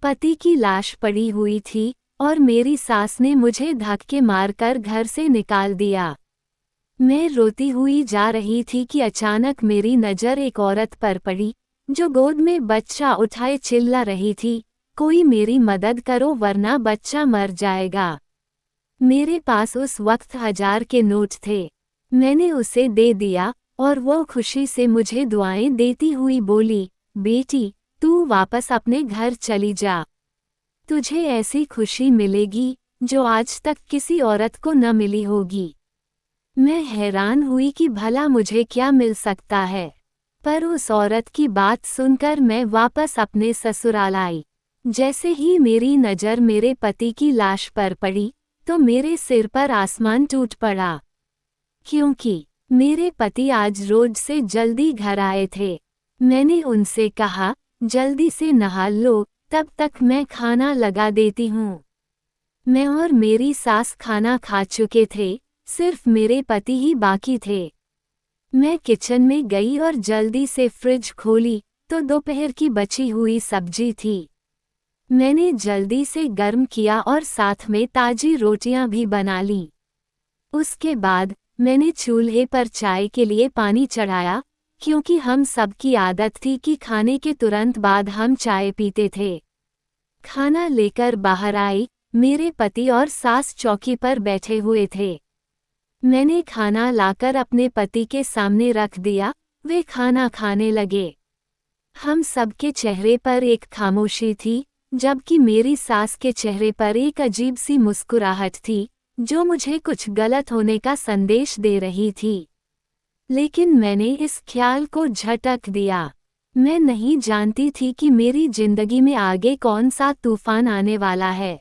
पति की लाश पड़ी हुई थी और मेरी सास ने मुझे धक्के मारकर घर से निकाल दिया। मैं रोती हुई जा रही थी कि अचानक मेरी नज़र एक औरत पर पड़ी, जो गोद में बच्चा उठाए चिल्ला रही थी, कोई मेरी मदद करो वरना बच्चा मर जाएगा। मेरे पास उस वक्त 1000 के नोट थे। मैंने उसे दे दिया और वो खुशी से मुझे दुआएं देती हुई बोली, बेटी, तू वापस अपने घर चली जा। तुझे ऐसी खुशी मिलेगी जो आज तक किसी औरत को न मिली होगी। मैं हैरान हुई कि भला मुझे क्या मिल सकता है, पर उस औरत की बात सुनकर मैं वापस अपने ससुराल आई। जैसे ही मेरी नज़र मेरे पति की लाश पर पड़ी तो मेरे सिर पर आसमान टूट पड़ा, क्योंकि मेरे पति आज रोज से जल्दी घर आए थे। मैंने उनसे कहा, जल्दी से नहा लो, तब तक मैं खाना लगा देती हूँ। मैं और मेरी सास खाना खा चुके थे, सिर्फ मेरे पति ही बाकी थे। मैं किचन में गई और जल्दी से फ्रिज खोली तो दोपहर की बची हुई सब्जी थी। मैंने जल्दी से गर्म किया और साथ में ताजी रोटियां भी बना लीं। उसके बाद मैंने चूल्हे पर चाय के लिए पानी चढ़ाया, क्योंकि हम सबकी आदत थी कि खाने के तुरंत बाद हम चाय पीते थे। खाना लेकर बाहर आई, मेरे पति और सास चौकी पर बैठे हुए थे। मैंने खाना लाकर अपने पति के सामने रख दिया, वे खाना खाने लगे। हम सबके चेहरे पर एक खामोशी थी, जबकि मेरी सास के चेहरे पर एक अजीब सी मुस्कुराहट थी, जो मुझे कुछ गलत होने का संदेश दे रही थी। लेकिन मैंने इस ख्याल को झटक दिया। मैं नहीं जानती थी कि मेरी जिंदगी में आगे कौन सा तूफान आने वाला है।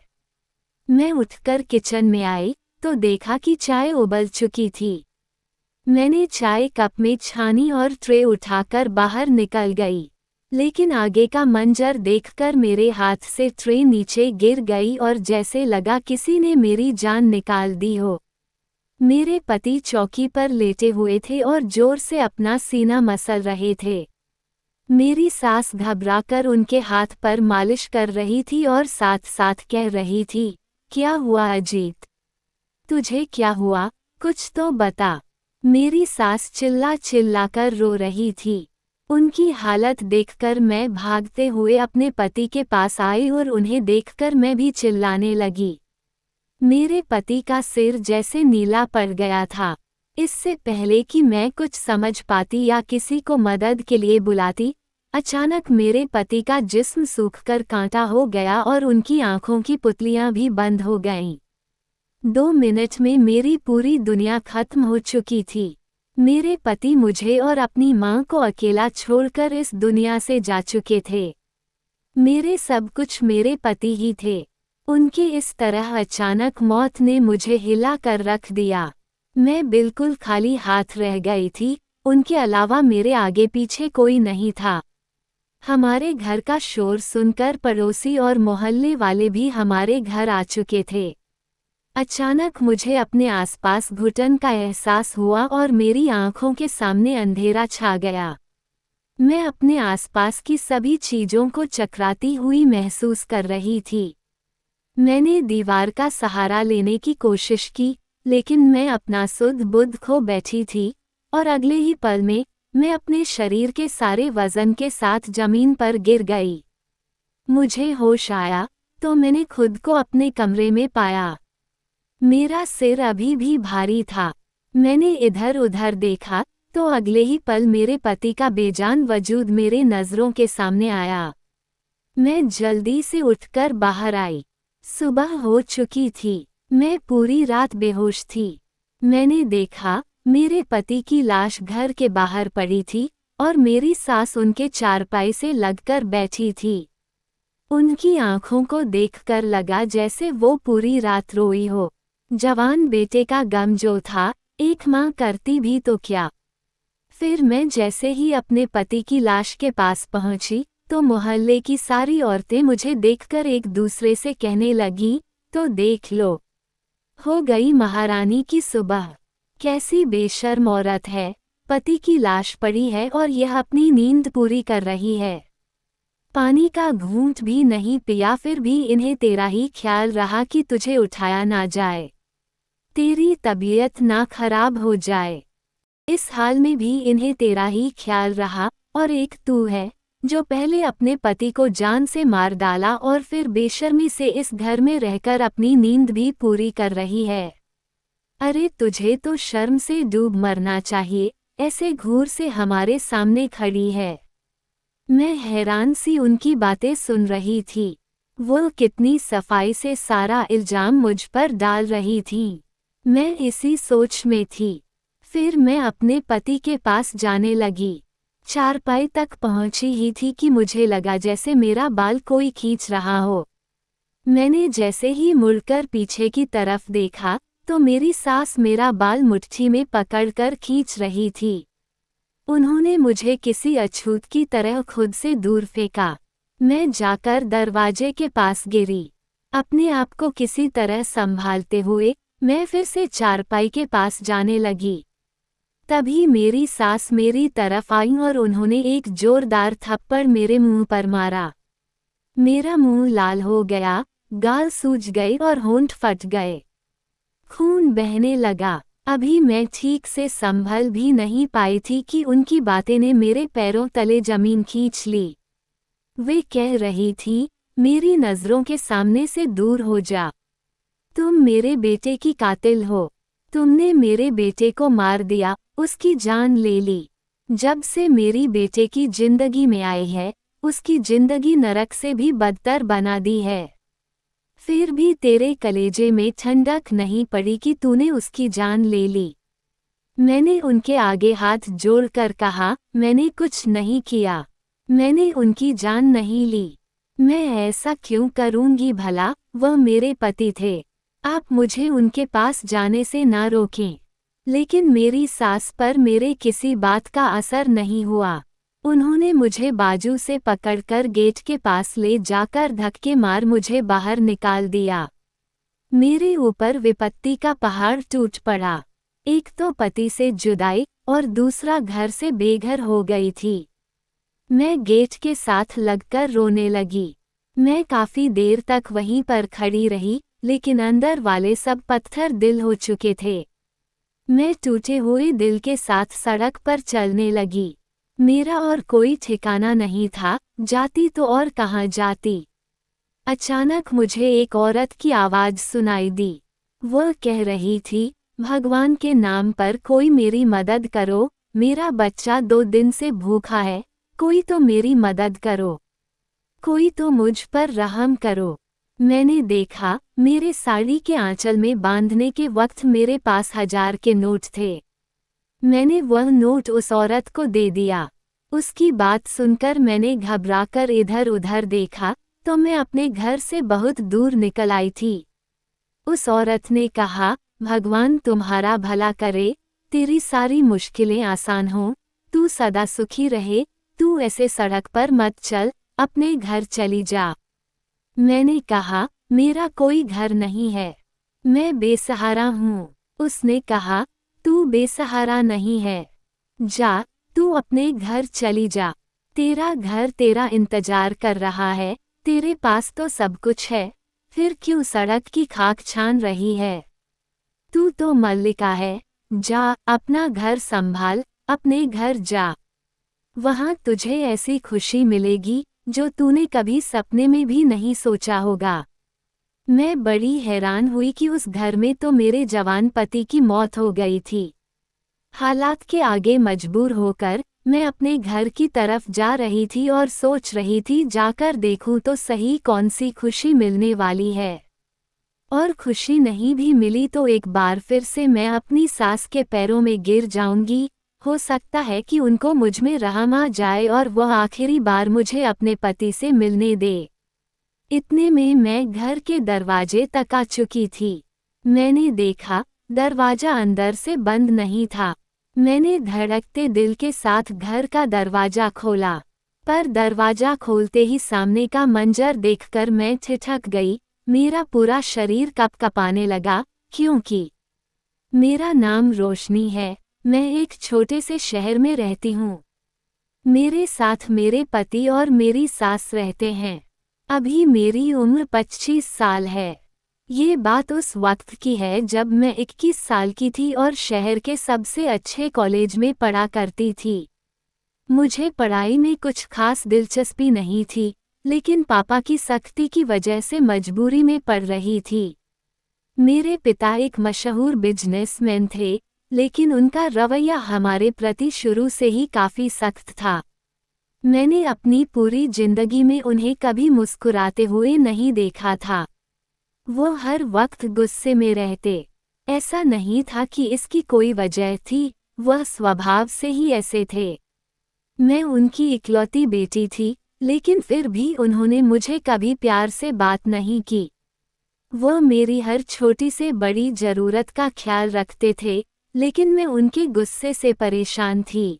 मैं उठकर किचन में आई तो देखा कि चाय उबल चुकी थी। मैंने चाय कप में छानी और ट्रे उठाकर बाहर निकल गई, लेकिन आगे का मंजर देखकर मेरे हाथ से ट्रे नीचे गिर गई और जैसे लगा किसी ने मेरी जान निकाल दी हो। मेरे पति चौकी पर लेटे हुए थे और जोर से अपना सीना मसल रहे थे। मेरी सास घबराकर उनके हाथ पर मालिश कर रही थी और साथ साथ कह रही थी, क्या हुआ अजीत? तुझे क्या हुआ? कुछ तो बता। मेरी सास चिल्ला चिल्लाकर रो रही थी। उनकी हालत देखकर मैं भागते हुए अपने पति के पास आई और उन्हें देखकर मैं भी चिल्लाने लगी। मेरे पति का सिर जैसे नीला पड़ गया था। इससे पहले कि मैं कुछ समझ पाती या किसी को मदद के लिए बुलाती, अचानक मेरे पति का जिस्म सूखकर कांटा हो गया और उनकी आंखों की पुतलियां भी बंद हो गईं। 2 मिनट में मेरी पूरी दुनिया खत्म हो चुकी थी। मेरे पति मुझे और अपनी मां को अकेला छोड़कर इस दुनिया से जा चुके थे। मेरे सब कुछ मेरे पति ही थे। उनकी इस तरह अचानक मौत ने मुझे हिला कर रख दिया। मैं बिल्कुल खाली हाथ रह गई थी, उनके अलावा मेरे आगे पीछे कोई नहीं था। हमारे घर का शोर सुनकर पड़ोसी और मोहल्ले वाले भी हमारे घर आ चुके थे। अचानक मुझे अपने आसपास घुटन का एहसास हुआ और मेरी आंखों के सामने अंधेरा छा गया। मैं अपने आसपास की सभी चीजों को चकराती हुई महसूस कर रही थी। मैंने दीवार का सहारा लेने की कोशिश की, लेकिन मैं अपना सुध बुध खो बैठी थी और अगले ही पल में मैं अपने शरीर के सारे वजन के साथ जमीन पर गिर गई। मुझे होश आया तो मैंने खुद को अपने कमरे में पाया। मेरा सिर अभी भी भारी था। मैंने इधर उधर देखा तो अगले ही पल मेरे पति का बेजान वजूद मेरे नज़रों के सामने आया। मैं जल्दी से उठकर बाहर आई। सुबह हो चुकी थी। मैं पूरी रात बेहोश थी। मैंने देखा मेरे पति की लाश घर के बाहर पड़ी थी और मेरी सास उनके चारपाई से लगकर बैठी थी। उनकी आंखों को देखकर लगा जैसे वो पूरी रात रोई हो। जवान बेटे का गम जो था, एक माँ करती भी तो क्या। फिर मैं जैसे ही अपने पति की लाश के पास पहुंची तो मोहल्ले की सारी औरतें मुझे देखकर एक दूसरे से कहने लगी, तो देख लो, हो गई महारानी की सुबह। कैसी बेशर्म औरत है, पति की लाश पड़ी है और यह अपनी नींद पूरी कर रही है। पानी का घूंट भी नहीं पिया, फिर भी इन्हें तेरा ही ख्याल रहा कि तुझे उठाया ना जाए, तेरी तबीयत ना खराब हो जाए। इस हाल में भी इन्हें तेरा ही ख्याल रहा। और एक तू है जो पहले अपने पति को जान से मार डाला और फिर बेशर्मी से इस घर में रहकर अपनी नींद भी पूरी कर रही है। अरे तुझे तो शर्म से डूब मरना चाहिए, ऐसे घूर से हमारे सामने खड़ी है। मैं हैरान सी उनकी बातें सुन रही थी। वो कितनी सफाई से सारा इल्जाम मुझ पर डाल रही थी। मैं इसी सोच में थी। फिर मैं अपने पति के पास जाने लगी। चारपाई तक पहुंची ही थी कि मुझे लगा जैसे मेरा बाल कोई खींच रहा हो। मैंने जैसे ही मुड़कर पीछे की तरफ देखा तो मेरी सास मेरा बाल मुट्ठी में पकड़कर खींच रही थी। उन्होंने मुझे किसी अछूत की तरह खुद से दूर फेंका। मैं जाकर दरवाजे के पास गिरी। अपने आप को किसी तरह संभालते हुए मैं फिर से चारपाई के पास जाने लगी। तभी मेरी सास मेरी तरफ आई और उन्होंने एक जोरदार थप्पड़ मेरे मुंह पर मारा। मेरा मुंह लाल हो गया, गाल सूज गए और होंठ फट गए। खून बहने लगा। अभी मैं ठीक से संभल भी नहीं पाई थी कि उनकी बातें ने मेरे पैरों तले जमीन खींच ली। वे कह रही थी, मेरी नज़रों के सामने से दूर हो जा। तुम मेरे बेटे की कातिल हो। तुमने मेरे बेटे को मार दिया, उसकी जान ले ली। जब से मेरी बेटे की जिंदगी में आई है, उसकी जिंदगी नरक से भी बदतर बना दी है। फिर भी तेरे कलेजे में ठंडक नहीं पड़ी कि तूने उसकी जान ले ली। मैंने उनके आगे हाथ जोड़कर कहा, मैंने कुछ नहीं किया। मैंने उनकी जान नहीं ली। मैं ऐसा क्यों करूंगी भला? वह मेरे पति थे। आप मुझे उनके पास जाने से ना रोकें। लेकिन मेरी सास पर मेरे किसी बात का असर नहीं हुआ। उन्होंने मुझे बाजू से पकड़कर गेट के पास ले जाकर धक्के मार मुझे बाहर निकाल दिया। मेरे ऊपर विपत्ति का पहाड़ टूट पड़ा। एक तो पति से जुदाई और दूसरा घर से बेघर हो गई थी। मैं गेट के साथ लगकर रोने लगी। मैं काफी देर तक वहीं पर खड़ी रही, लेकिन अंदर वाले सब पत्थर दिल हो चुके थे। मैं टूटे हुए दिल के साथ सड़क पर चलने लगी। मेरा और कोई ठिकाना नहीं था, जाती तो और कहाँ जाती। अचानक मुझे एक औरत की आवाज़ सुनाई दी। वह कह रही थी, भगवान के नाम पर कोई मेरी मदद करो, मेरा बच्चा 2 दिन से भूखा है, कोई तो मेरी मदद करो, कोई तो मुझ पर रहम करो। मैंने देखा, मेरे साड़ी के आंचल में बांधने के वक्त मेरे पास 1000 के नोट थे। मैंने वह नोट उस औरत को दे दिया। उसकी बात सुनकर मैंने घबराकर इधर उधर देखा तो मैं अपने घर से बहुत दूर निकल आई थी। उस औरत ने कहा, भगवान तुम्हारा भला करे, तेरी सारी मुश्किलें आसान हों, तू सदा सुखी रहे, तू ऐसे सड़क पर मत चल, अपने घर चली जा। मैंने कहा, मेरा कोई घर नहीं है, मैं बेसहारा हूँ। उसने कहा, तू बेसहारा नहीं है, जा, तू अपने घर चली जा। तेरा घर तेरा इंतजार कर रहा है, तेरे पास तो सब कुछ है, फिर क्यों सड़क की खाक छान रही है? तू तो मल्लिका है, जा, अपना घर संभाल, अपने घर जा। वहाँ तुझे ऐसी खुशी मिलेगी जो तूने कभी सपने में भी नहीं सोचा होगा। मैं बड़ी हैरान हुई कि उस घर में तो मेरे जवान पति की मौत हो गई थी। हालात के आगे मजबूर होकर मैं अपने घर की तरफ जा रही थी और सोच रही थी जाकर देखूं तो सही कौन सी खुशी मिलने वाली है। और खुशी नहीं भी मिली तो एक बार फिर से मैं अपनी सास के पैरों में गिर जाऊंगी। हो सकता है कि उनको मुझ में रहम आ जाए और वह आखिरी बार मुझे अपने पति से मिलने दे। इतने में मैं घर के दरवाजे तक आ चुकी थी। मैंने देखा, दरवाजा अंदर से बंद नहीं था। मैंने धड़कते दिल के साथ घर का दरवाजा खोला, पर दरवाजा खोलते ही सामने का मंजर देखकर मैं ठिठक गई। मेरा पूरा शरीर कपकपाने लगा, क्योंकि मेरा नाम रोशनी है, मैं एक छोटे से शहर में रहती हूँ। मेरे साथ मेरे पति और मेरी सास रहते हैं। अभी मेरी उम्र 25 साल है। ये बात उस वक्त की है जब मैं 21 साल की थी और शहर के सबसे अच्छे कॉलेज में पढ़ा करती थी। मुझे पढ़ाई में कुछ खास दिलचस्पी नहीं थी, लेकिन पापा की सख्ती की वजह से मजबूरी में पढ़ रही थी। मेरे पिता एक मशहूर बिजनेसमैन थे, लेकिन उनका रवैया हमारे प्रति शुरू से ही काफी सख्त था। मैंने अपनी पूरी जिंदगी में उन्हें कभी मुस्कुराते हुए नहीं देखा था। वो हर वक्त गुस्से में रहते। ऐसा नहीं था कि इसकी कोई वजह थी, वह स्वभाव से ही ऐसे थे। मैं उनकी इकलौती बेटी थी, लेकिन फिर भी उन्होंने मुझे कभी प्यार से बात नहीं की। वह मेरी हर छोटी से बड़ी जरूरत का ख्याल रखते थे, लेकिन मैं उनके गुस्से से परेशान थी।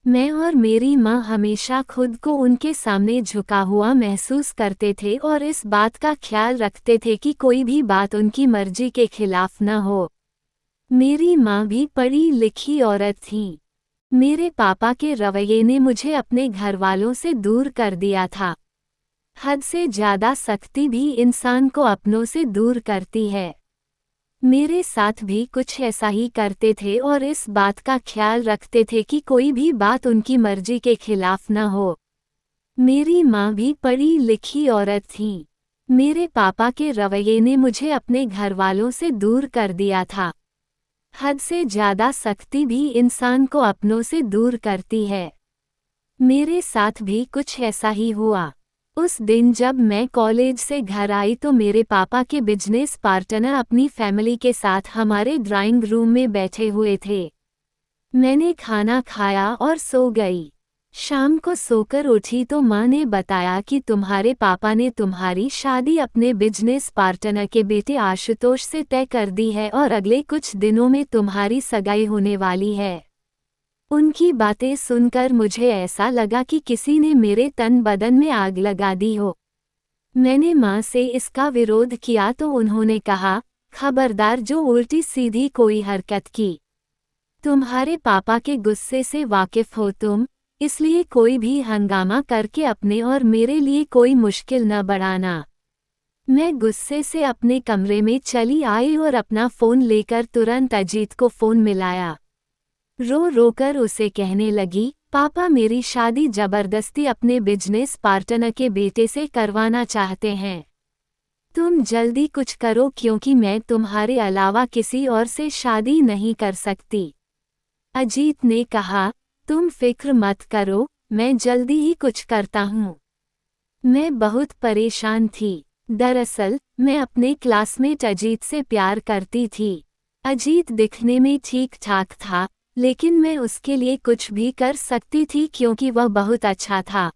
मैं और मेरी माँ हमेशा खुद को उनके सामने झुका हुआ महसूस करते थे और इस बात का ख्याल रखते थे कि कोई भी बात उनकी मर्जी के खिलाफ न हो। मेरी माँ भी पढ़ी लिखी औरत थी। मेरे पापा के रवैये ने मुझे अपने घरवालों से दूर कर दिया था। हद से ज़्यादा सख्ती भी इंसान को अपनों से दूर करती है। मेरे साथ भी कुछ ऐसा ही करते थे और इस बात का ख्याल रखते थे कि कोई भी बात उनकी मर्जी के खिलाफ न हो। मेरी माँ भी पढ़ी लिखी औरत थी। मेरे पापा के रवैये ने मुझे अपने घरवालों से दूर कर दिया था। हद से ज़्यादा सख्ती भी इंसान को अपनों से दूर करती है। मेरे साथ भी कुछ ऐसा ही हुआ। उस दिन जब मैं कॉलेज से घर आई तो मेरे पापा के बिजनेस पार्टनर अपनी फैमिली के साथ हमारे ड्राइंग रूम में बैठे हुए थे। मैंने खाना खाया और सो गई। शाम को सोकर उठी तो माँ ने बताया कि तुम्हारे पापा ने तुम्हारी शादी अपने बिजनेस पार्टनर के बेटे आशुतोष से तय कर दी है और अगले कुछ दिनों में तुम्हारी सगाई होने वाली है। उनकी बातें सुनकर मुझे ऐसा लगा कि किसी ने मेरे तन बदन में आग लगा दी हो। मैंने माँ से इसका विरोध किया तो उन्होंने कहा, खबरदार जो उल्टी सीधी कोई हरकत की। तुम्हारे पापा के गुस्से से वाकिफ हो तुम, इसलिए कोई भी हंगामा करके अपने और मेरे लिए कोई मुश्किल न बढ़ाना। मैं गुस्से से अपने कमरे में चली आई और अपना फ़ोन लेकर तुरंत अजीत को फ़ोन मिलाया। रो रोकर उसे कहने लगी, पापा मेरी शादी जबरदस्ती अपने बिजनेस पार्टनर के बेटे से करवाना चाहते हैं। तुम जल्दी कुछ करो क्योंकि मैं तुम्हारे अलावा किसी और से शादी नहीं कर सकती। अजीत ने कहा, तुम फिक्र मत करो, मैं जल्दी ही कुछ करता हूँ। मैं बहुत परेशान थी। दरअसल मैं अपने क्लासमेट अजीत से प्यार करती थी। अजीत दिखने में ठीक ठाक था, लेकिन मैं उसके लिए कुछ भी कर सकती थी क्योंकि वह बहुत अच्छा था।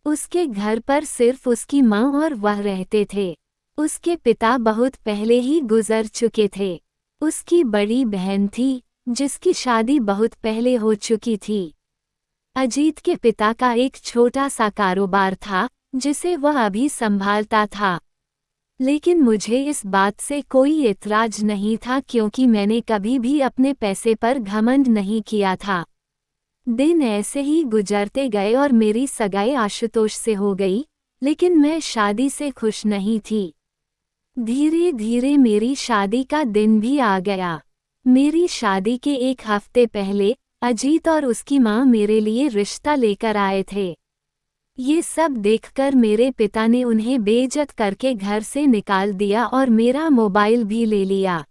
उसके घर पर सिर्फ उसकी माँ और वह रहते थे। उसके पिता बहुत पहले ही गुजर चुके थे। उसकी बड़ी बहन थी, जिसकी शादी बहुत पहले हो चुकी थी। अजीत के पिता का एक छोटा सा कारोबार था, जिसे वह अभी संभालता था। लेकिन मुझे इस बात से कोई एतराज नहीं था क्योंकि मैंने कभी भी अपने पैसे पर घमंड नहीं किया था। दिन ऐसे ही गुजरते गए और मेरी सगाई आशुतोष से हो गई, लेकिन मैं शादी से खुश नहीं थी। धीरे धीरे मेरी शादी का दिन भी आ गया। मेरी शादी के एक हफ्ते पहले अजीत और उसकी माँ मेरे लिए रिश्ता लेकर आए थे। ये सब देखकर मेरे पिता ने उन्हें बेइज्जत करके घर से निकाल दिया और मेरा मोबाइल भी ले लिया।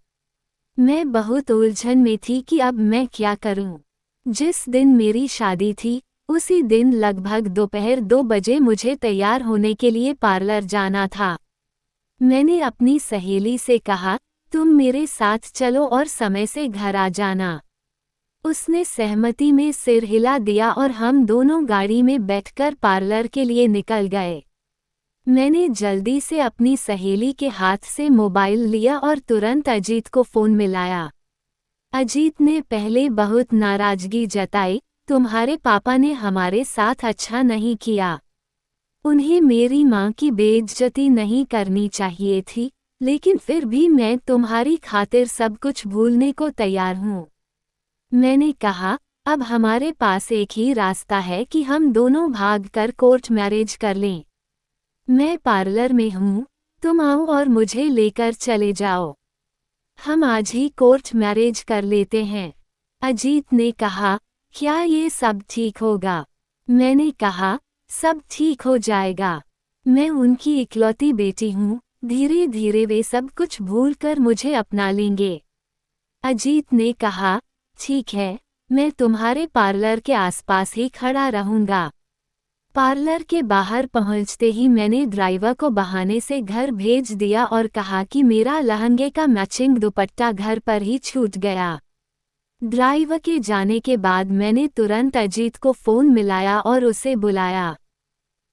मैं बहुत उलझन में थी कि अब मैं क्या करूं। जिस दिन मेरी शादी थी, उसी दिन लगभग दोपहर 2 बजे मुझे तैयार होने के लिए पार्लर जाना था। मैंने अपनी सहेली से कहा, तुम मेरे साथ चलो और समय से घर आ जाना। उसने सहमति में सिर हिला दिया और हम दोनों गाड़ी में बैठकर पार्लर के लिए निकल गए। मैंने जल्दी से अपनी सहेली के हाथ से मोबाइल लिया और तुरंत अजीत को फ़ोन मिलाया। अजीत ने पहले बहुत नाराज़गी जताई, तुम्हारे पापा ने हमारे साथ अच्छा नहीं किया। उन्हें मेरी माँ की बेइज्जती नहीं करनी चाहिए थी, लेकिन फिर भी मैं तुम्हारी खातिर सब कुछ भूलने को तैयार हूँ। मैंने कहा, अब हमारे पास एक ही रास्ता है कि हम दोनों भागकर कोर्ट मैरिज कर लें। मैं पार्लर में हूँ, तुम आओ और मुझे लेकर चले जाओ। हम आज ही कोर्ट मैरिज कर लेते हैं। अजीत ने कहा, क्या ये सब ठीक होगा? मैंने कहा, सब ठीक हो जाएगा। मैं उनकी इकलौती बेटी हूँ, धीरे धीरे वे सब कुछ भूलकर मुझे अपना लेंगे। अजीत ने कहा, ठीक है, मैं तुम्हारे पार्लर के आसपास ही खड़ा रहूंगा। पार्लर के बाहर पहुंचते ही मैंने ड्राइवर को बहाने से घर भेज दिया और कहा कि मेरा लहंगे का मैचिंग दुपट्टा घर पर ही छूट गया। ड्राइवर के जाने के बाद मैंने तुरंत अजीत को फ़ोन मिलाया और उसे बुलाया।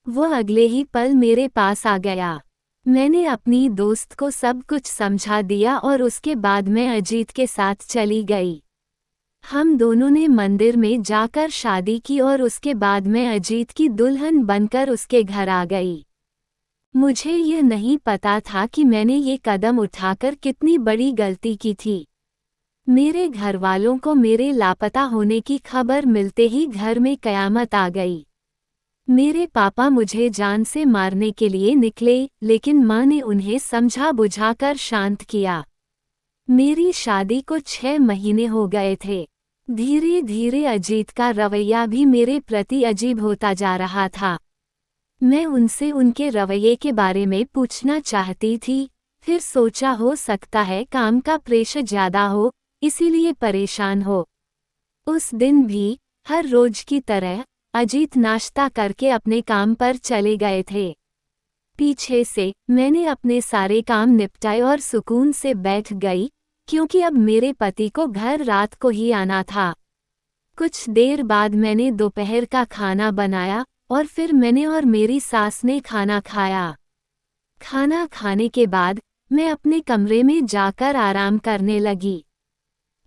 वो अगले ही पल मेरे पास आ गया। मैंने अपनी दोस्त को सब कुछ समझा दिया और उसके बाद मैं अजीत के साथ चली गई। हम दोनों ने मंदिर में जाकर शादी की और उसके बाद मैं अजीत की दुल्हन बनकर उसके घर आ गई। मुझे यह नहीं पता था कि मैंने ये कदम उठाकर कितनी बड़ी गलती की थी। मेरे घर वालों को मेरे लापता होने की खबर मिलते ही घर में कयामत आ गई। मेरे पापा मुझे जान से मारने के लिए निकले, लेकिन माँ ने उन्हें समझा बुझाकर शांत किया। मेरी शादी को 6 महीने हो गए थे। धीरे धीरे अजीत का रवैया भी मेरे प्रति अजीब होता जा रहा था। मैं उनसे उनके रवैये के बारे में पूछना चाहती थी, फिर सोचा हो सकता है काम का प्रेशर ज़्यादा हो, इसीलिए परेशान हो। उस दिन भी हर रोज की तरह अजीत नाश्ता करके अपने काम पर चले गए थे। पीछे से मैंने अपने सारे काम निपटाए और सुकून से बैठ गई, क्योंकि अब मेरे पति को घर रात को ही आना था। कुछ देर बाद मैंने दोपहर का खाना बनाया और फिर मैंने और मेरी सास ने खाना खाया। खाना खाने के बाद मैं अपने कमरे में जाकर आराम करने लगी।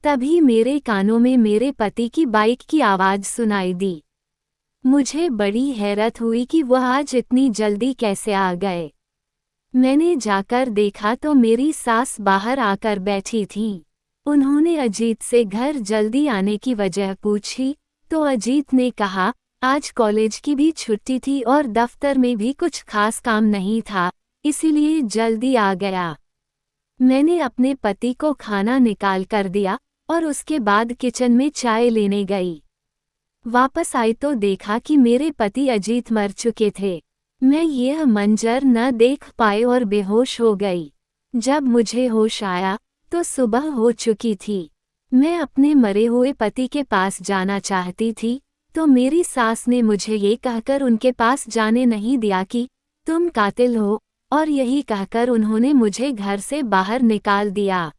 तभी मेरे कानों में मेरे पति की बाइक की आवाज़ सुनाई दी। मुझे बड़ी हैरत हुई कि वह आज इतनी जल्दी कैसे आ गए। मैंने जाकर देखा तो मेरी सास बाहर आकर बैठी थीं। उन्होंने अजीत से घर जल्दी आने की वजह पूछी, तो अजीत ने कहा, आज कॉलेज की भी छुट्टी थी और दफ्तर में भी कुछ खास काम नहीं था, इसीलिए जल्दी आ गया। मैंने अपने पति को खाना निकाल कर दिया और उसके बाद किचन में चाय लेने गई। वापस आई तो देखा कि मेरे पति अजीत मर चुके थे। मैं यह मंजर न देख पाई और बेहोश हो गई। जब मुझे होश आया तो सुबह हो चुकी थी। मैं अपने मरे हुए पति के पास जाना चाहती थी, तो मेरी सास ने मुझे ये कहकर उनके पास जाने नहीं दिया कि तुम कातिल हो, और यही कहकर उन्होंने मुझे घर से बाहर निकाल दिया।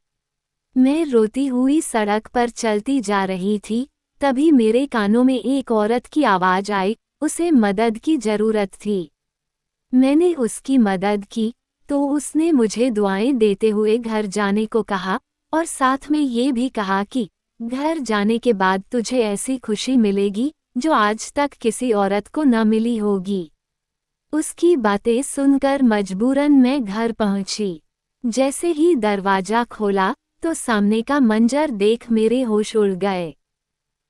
मैं रोती हुई सड़क पर चलती जा रही थी, तभी मेरे कानों में एक औरत की आवाज़ आई, उसे मदद की ज़रूरत थी। मैंने उसकी मदद की, तो उसने मुझे दुआएं देते हुए घर जाने को कहा और साथ में ये भी कहा कि घर जाने के बाद तुझे ऐसी खुशी मिलेगी जो आज तक किसी औरत को न मिली होगी। उसकी बातें सुनकर मजबूरन मैं घर पहुंची। जैसे ही दरवाज़ा खोला तो सामने का मंजर देख मेरे होश उड़ गए।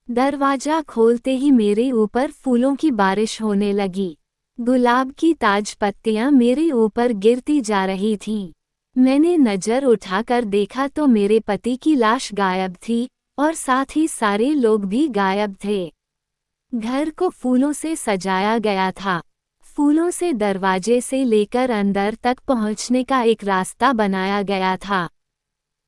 दरवाज़ा खोलते ही मेरे ऊपर फूलों की बारिश होने लगी। गुलाब की ताज पत्तियां मेरे ऊपर गिरती जा रही थीं। मैंने नज़र उठाकर देखा तो मेरे पति की लाश गायब थी और साथ ही सारे लोग भी गायब थे। घर को फूलों से सजाया गया था। फूलों से दरवाजे से लेकर अंदर तक पहुंचने का एक रास्ता बनाया गया था।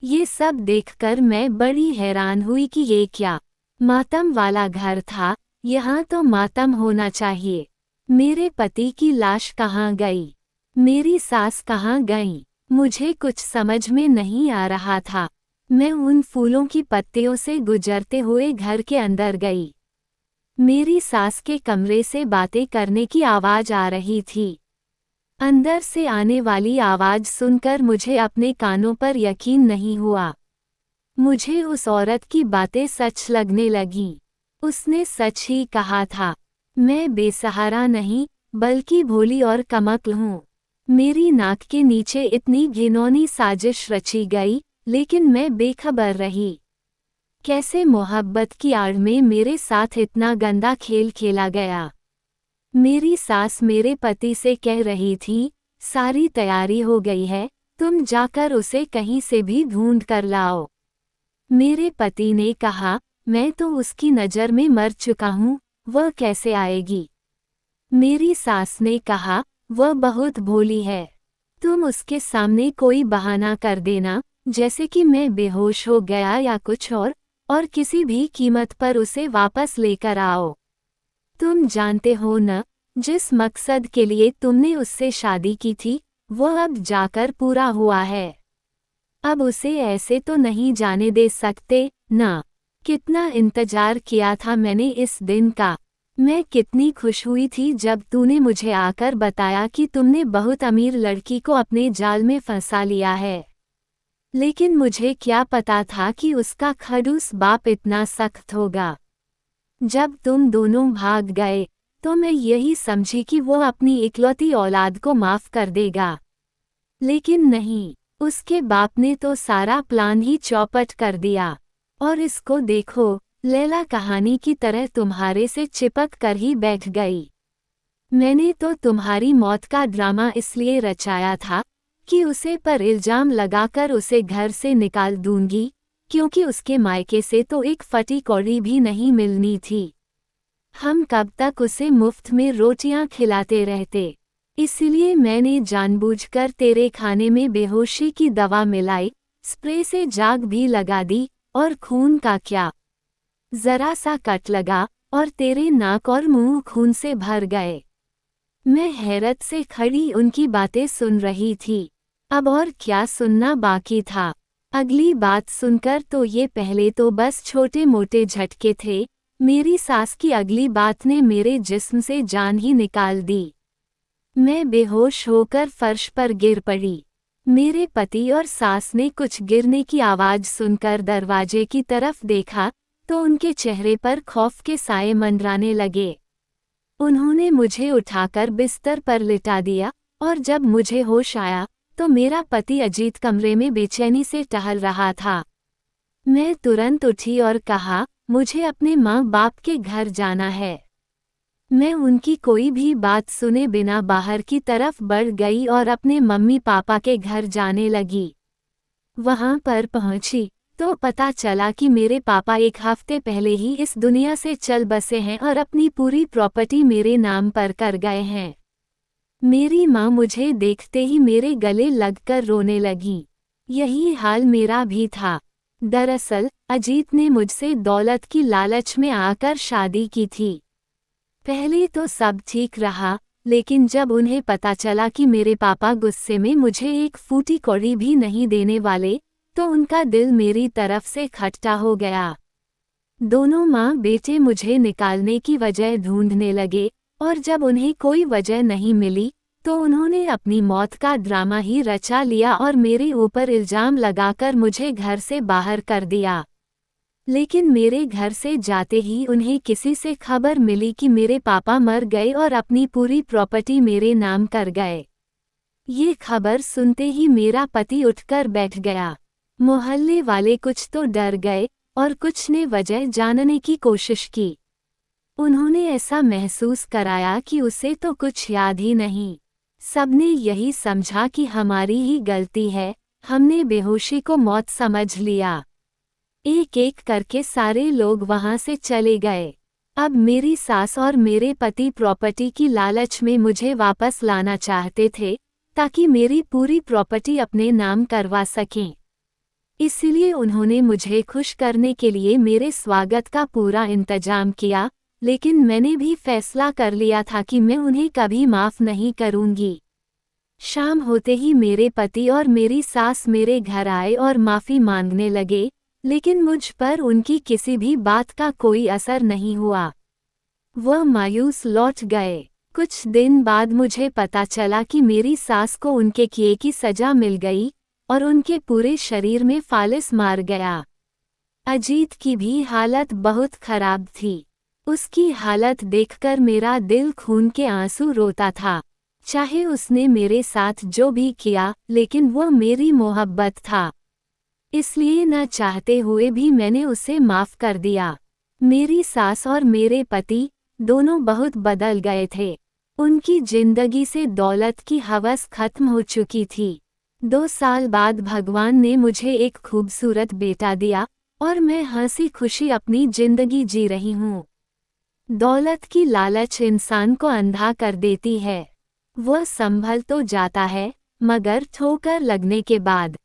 ये सब देखकर मैं बड़ी हैरान हुई कि ये क्या मातम वाला घर था। यहाँ तो मातम होना चाहिए। मेरे पति की लाश कहाँ गई? मेरी सास कहाँ गई? मुझे कुछ समझ में नहीं आ रहा था। मैं उन फूलों की पत्तियों से गुजरते हुए घर के अंदर गई। मेरी सास के कमरे से बातें करने की आवाज़ आ रही थी। अंदर से आने वाली आवाज़ सुनकर मुझे अपने कानों पर यकीन नहीं हुआ। मुझे उस औरत की बातें सच लगने लगीं। उसने सच ही कहा था। मैं बेसहारा नहीं, बल्कि भोली और कमक्ल हूँ। मेरी नाक के नीचे इतनी घिनौनी साजिश रची गई, लेकिन मैं बेखबर रही। कैसे मोहब्बत की आड़ में मेरे साथ इतना गंदा खेल खेला गया। मेरी सास मेरे पति से कह रही थी, सारी तैयारी हो गई है, तुम जाकर उसे कहीं से भी ढूंढ कर लाओ। मेरे पति ने कहा, मैं तो उसकी नज़र में मर चुका हूँ, वह कैसे आएगी। मेरी सास ने कहा, वह बहुत भोली है, तुम उसके सामने कोई बहाना कर देना, जैसे कि मैं बेहोश हो गया या कुछ और किसी भी कीमत पर उसे वापस लेकर आओ। तुम जानते हो न, जिस मकसद के लिए तुमने उससे शादी की थी, वह अब जाकर पूरा हुआ है। अब उसे ऐसे तो नहीं जाने दे सकते ना। कितना इंतजार किया था मैंने इस दिन का। मैं कितनी खुश हुई थी जब तूने मुझे आकर बताया कि तुमने बहुत अमीर लड़की को अपने जाल में फंसा लिया है। लेकिन मुझे क्या पता था कि उसका खड़ूस बाप इतना सख्त होगा। जब तुम दोनों भाग गए तो मैं यही समझी कि वो अपनी इकलौती औलाद को माफ कर देगा। लेकिन नहीं, उसके बाप ने तो सारा प्लान ही चौपट कर दिया। और इसको देखो, लैला कहानी की तरह तुम्हारे से चिपक कर ही बैठ गई। मैंने तो तुम्हारी मौत का ड्रामा इसलिए रचाया था कि उसे पर इल्जाम लगाकर उसे घर से निकाल दूंगी, क्योंकि उसके मायके से तो एक फटी कौड़ी भी नहीं मिलनी थी। हम कब तक उसे मुफ्त में रोटियां खिलाते रहते। इसलिए मैंने जानबूझकर तेरे खाने में बेहोशी की दवा मिलाई, स्प्रे से जाग भी लगा दी, और खून का क्या, जरा सा कट लगा और तेरे नाक और मुंह खून से भर गए। मैं हैरत से खड़ी उनकी बातें सुन रही थी। अब और क्या सुनना बाकी था। अगली बात सुनकर तो ये पहले तो बस छोटे मोटे झटके थे, मेरी सास की अगली बात ने मेरे जिस्म से जान ही निकाल दी। मैं बेहोश होकर फर्श पर गिर पड़ी। मेरे पति और सास ने कुछ गिरने की आवाज़ सुनकर दरवाजे की तरफ देखा तो उनके चेहरे पर खौफ के साए मंडराने लगे। उन्होंने मुझे उठाकर बिस्तर पर लिटा दिया और जब मुझे होश आया तो मेरा पति अजीत कमरे में बेचैनी से टहल रहा था। मैं तुरंत उठी और कहा, मुझे अपने माँ बाप के घर जाना है। मैं उनकी कोई भी बात सुने बिना बाहर की तरफ बढ़ गई और अपने मम्मी पापा के घर जाने लगी। वहां पर पहुंची तो पता चला कि मेरे पापा एक हफ्ते पहले ही इस दुनिया से चल बसे हैं और अपनी पूरी प्रॉपर्टी मेरे नाम पर कर गए हैं। मेरी माँ मुझे देखते ही मेरे गले लगकर रोने लगी। यही हाल मेरा भी था। दरअसल अजीत ने मुझसे दौलत की लालच में आकर शादी की थी। पहले तो सब ठीक रहा, लेकिन जब उन्हें पता चला कि मेरे पापा गुस्से में मुझे एक फूटी कौड़ी भी नहीं देने वाले, तो उनका दिल मेरी तरफ से खट्टा हो गया। दोनों माँ बेटे मुझे निकालने की वजह ढूंढने लगे और जब उन्हें कोई वजह नहीं मिली तो उन्होंने अपनी मौत का ड्रामा ही रचा लिया और मेरे ऊपर इल्जाम लगाकर मुझे घर से बाहर कर दिया। लेकिन मेरे घर से जाते ही उन्हें किसी से खबर मिली कि मेरे पापा मर गए और अपनी पूरी प्रॉपर्टी मेरे नाम कर गए। ये खबर सुनते ही मेरा पति उठकर बैठ गया। मोहल्ले वाले कुछ तो डर गए और कुछ ने वजह जानने की कोशिश की। उन्होंने ऐसा महसूस कराया कि उसे तो कुछ याद ही नहीं। सबने यही समझा कि हमारी ही गलती है, हमने बेहोशी को मौत समझ लिया। एक एक करके सारे लोग वहां से चले गए। अब मेरी सास और मेरे पति प्रॉपर्टी की लालच में मुझे वापस लाना चाहते थे ताकि मेरी पूरी प्रॉपर्टी अपने नाम करवा सकें। इसलिए उन्होंने मुझे खुश करने के लिए मेरे स्वागत का पूरा इंतजाम किया, लेकिन मैंने भी फैसला कर लिया था कि मैं उन्हें कभी माफ़ नहीं करूंगी। शाम होते ही मेरे पति और मेरी सास मेरे घर आए और माफ़ी मांगने लगे, लेकिन मुझ पर उनकी किसी भी बात का कोई असर नहीं हुआ। वह मायूस लौट गए। कुछ दिन बाद मुझे पता चला कि मेरी सास को उनके किए की सजा मिल गई और उनके पूरे शरीर में फालिस मार गया। अजीत की भी हालत बहुत खराब थी। उसकी हालत देखकर मेरा दिल खून के आंसू रोता था। चाहे उसने मेरे साथ जो भी किया, लेकिन वो मेरी मोहब्बत था। इसलिए न चाहते हुए भी मैंने उसे माफ़ कर दिया। मेरी सास और मेरे पति दोनों बहुत बदल गए थे। उनकी जिंदगी से दौलत की हवस खत्म हो चुकी थी। 2 साल बाद भगवान ने मुझे एक खूबसूरत बेटा दिया और मैं हंसी खुशी अपनी जिंदगी जी रही हूँ। दौलत की लालच इंसान को अंधा कर देती है। वह संभल तो जाता है, मगर ठोकर लगने के बाद